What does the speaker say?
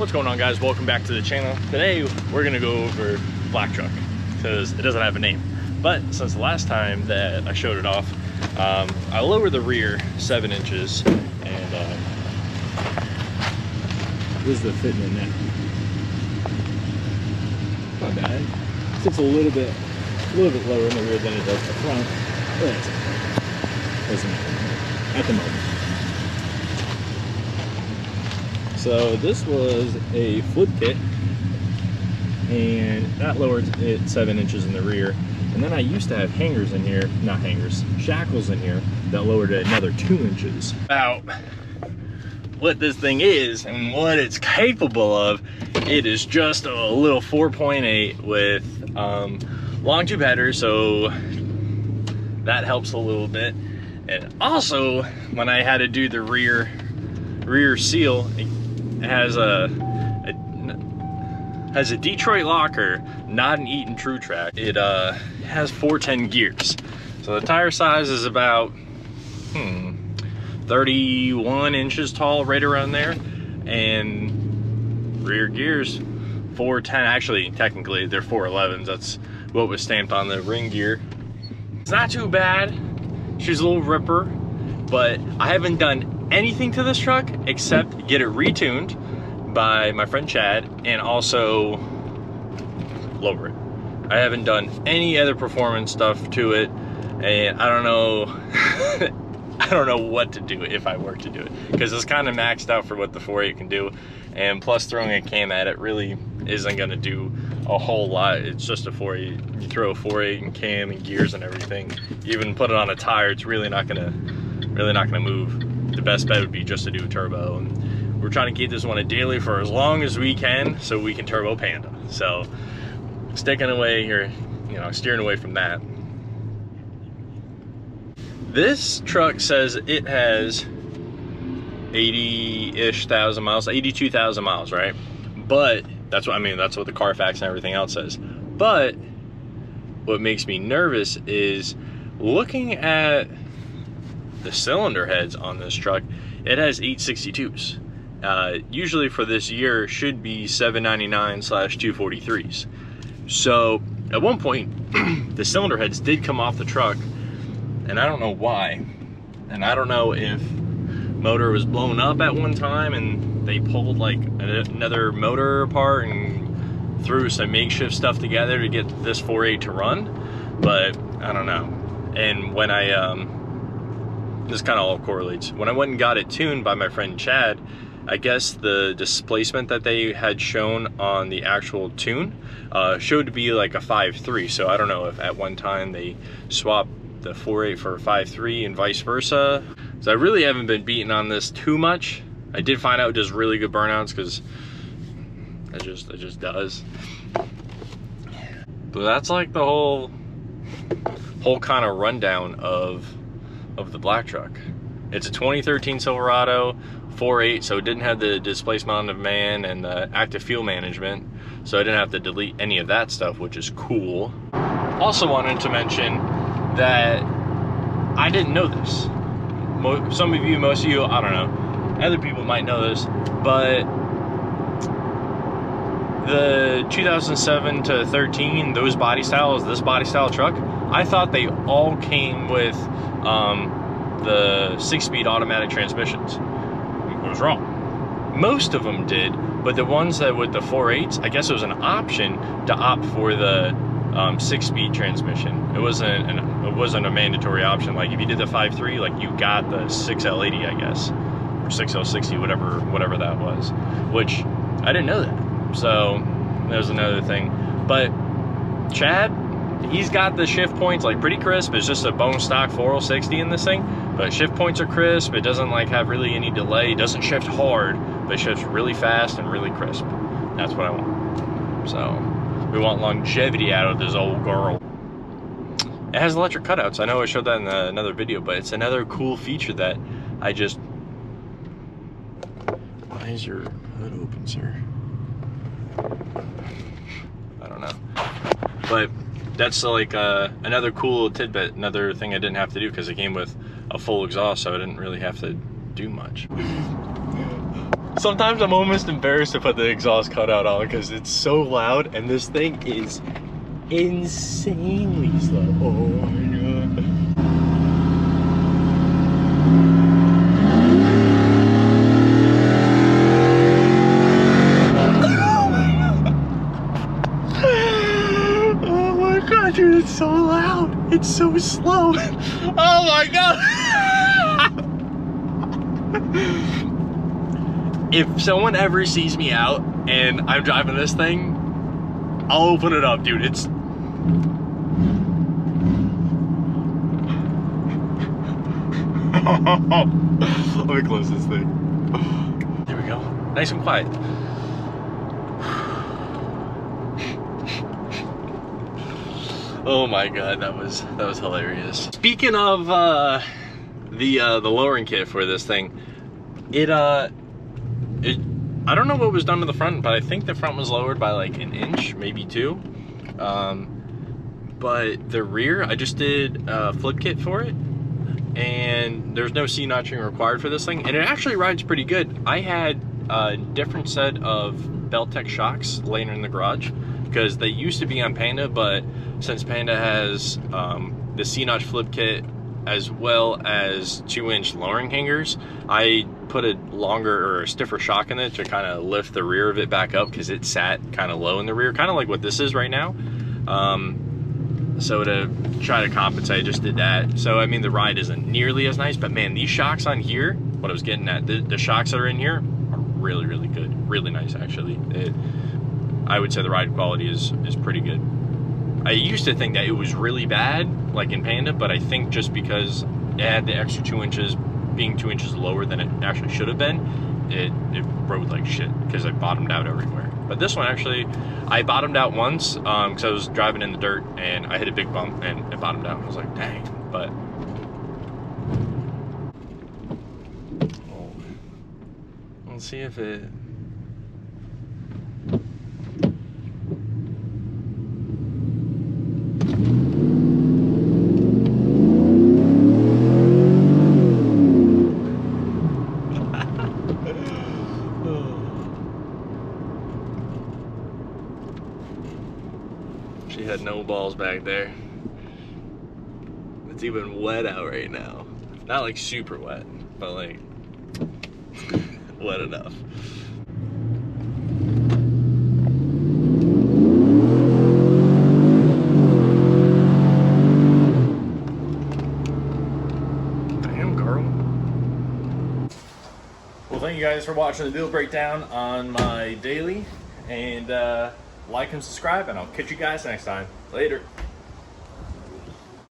What's going on, guys? Welcome back to the channel. Today we're gonna go over black truck because it doesn't have a name, but since the last time that I showed it off, I lowered the rear 7 inches, and this is the fitting in now. Not bad. Sits a little bit lower in the rear than it does the front, but doesn't matter at the moment. So this was a flip kit, and that lowered it 7 inches in the rear. And then I used to have hangers in here, not hangers, shackles in here that lowered it another 2 inches. About what this thing is and what it's capable of, it is just a little 4.8 with long tube header, so that helps a little bit. And also, when I had to do the rear seal, it has a Detroit locker, not an Eaton Trutrac. It has 410 gears. So the tire size is about 31 inches tall, right around there. And rear gears, 410. Actually, technically, they're 411s. That's what was stamped on the ring gear. It's not too bad. She's a little ripper, but I haven't done anything to this truck except get it retuned by my friend Chad and also lower it. I haven't done any other performance stuff to it, and I don't know I don't know what to do if I were to do it, because it's kind of maxed out for what the 4.8 can do, and plus throwing a cam at it really isn't going to do a whole lot. It's just a 4.8. You throw a 4.8 and cam and gears and everything, you even put it on a tire, it's really not gonna move. The best bet would be just to do a turbo, and we're trying to keep this one a daily for as long as we can so we can turbo Panda. So sticking away here, you know, steering away from that. This truck says it has 80-ish thousand miles, 82,000 miles, right? But that's what I mean, that's what the Carfax and everything else says. But what makes me nervous is looking at the cylinder heads on this truck. It has 862s. Usually for this year should be 799/243s. So at one point the cylinder heads did come off the truck, and I don't know why. And I don't know if motor was blown up at one time and they pulled like another motor apart and threw some makeshift stuff together to get this 4.8 to run, but I don't know. And when I this kind of all correlates. When I went and got it tuned by my friend Chad, I guess the displacement that they had shown on the actual tune showed to be like a 5.3. So I don't know if at one time they swapped the 4.8 for a 5.3 and vice versa. So I really haven't been beating on this too much. I did find out it does really good burnouts, because it just does. But that's like the whole kind of rundown of the black truck. It's a 2013 Silverado 4.8, so it didn't have the displacement on demand and the active fuel management, so I didn't have to delete any of that stuff, which is cool. Also wanted to mention that I didn't know this. Some of you, most of you, I don't know, other people might know this, but the 2007 to 13, those body styles, this body style truck, I thought they all came with the 6-speed automatic transmissions. I was wrong. Most of them did, but the ones that with the 4.8s, I guess it was an option to opt for the 6-speed transmission. It wasn't a mandatory option. Like if you did the 5.3, like you got the 6L80, I guess, or 6L60, whatever that was, which I didn't know that. So there's another thing. But Chad, he's got the shift points like pretty crisp. It's just a bone stock 4L60 in this thing, but shift points are crisp. It doesn't like have really any delay. It doesn't shift hard, but it shifts really fast and really crisp. That's what I want. So we want longevity out of this old girl. It has electric cutouts. I know I showed that in another video, but it's another cool feature that I just... Why is your hood open, sir? I don't know. But that's like another cool tidbit, another thing I didn't have to do because it came with a full exhaust, so I didn't really have to do much. Sometimes I'm almost embarrassed to put the exhaust cutout on because it's so loud, and this thing is insanely slow. Oh my god. Oh my god, dude, it's so loud. It's so slow. Oh my god. If someone ever sees me out and I'm driving this thing, I'll open it up, dude. It's... Let me close this thing. There we go. Nice and quiet. Oh my god, that was hilarious. Speaking of the lowering kit for this thing, I don't know what was done to the front, but I think the front was lowered by like an inch, maybe 2. But the rear, I just did a flip kit for it, and there's no C-notching required for this thing, and it actually rides pretty good. I had a different set of Belltech shocks laying in the garage, because they used to be on Panda, but since Panda has the C-notch flip kit as well as 2-inch lowering hangers, I put a longer or a stiffer shock in it to kind of lift the rear of it back up, because it sat kind of low in the rear, kind of like what this is right now. So to try to compensate, I just did that. So I mean, the ride isn't nearly as nice, but man, these shocks on here, what I was getting at, the shocks that are in here are really, really good, really nice actually. I would say the ride quality is pretty good. I used to think that it was really bad, like in Panda, but I think just because it had the extra 2 inches, being 2 inches lower than it actually should have been, it rode like shit because I bottomed out everywhere. But this one actually, I bottomed out once because I was driving in the dirt and I hit a big bump and it bottomed out. I was like, dang. But let's see if it... She had no balls back there. It's even wet out right now. Not like super wet, but like wet enough. Damn, girl. Well, thank you guys for watching the build breakdown on my daily, and like and subscribe, and I'll catch you guys next time. Later.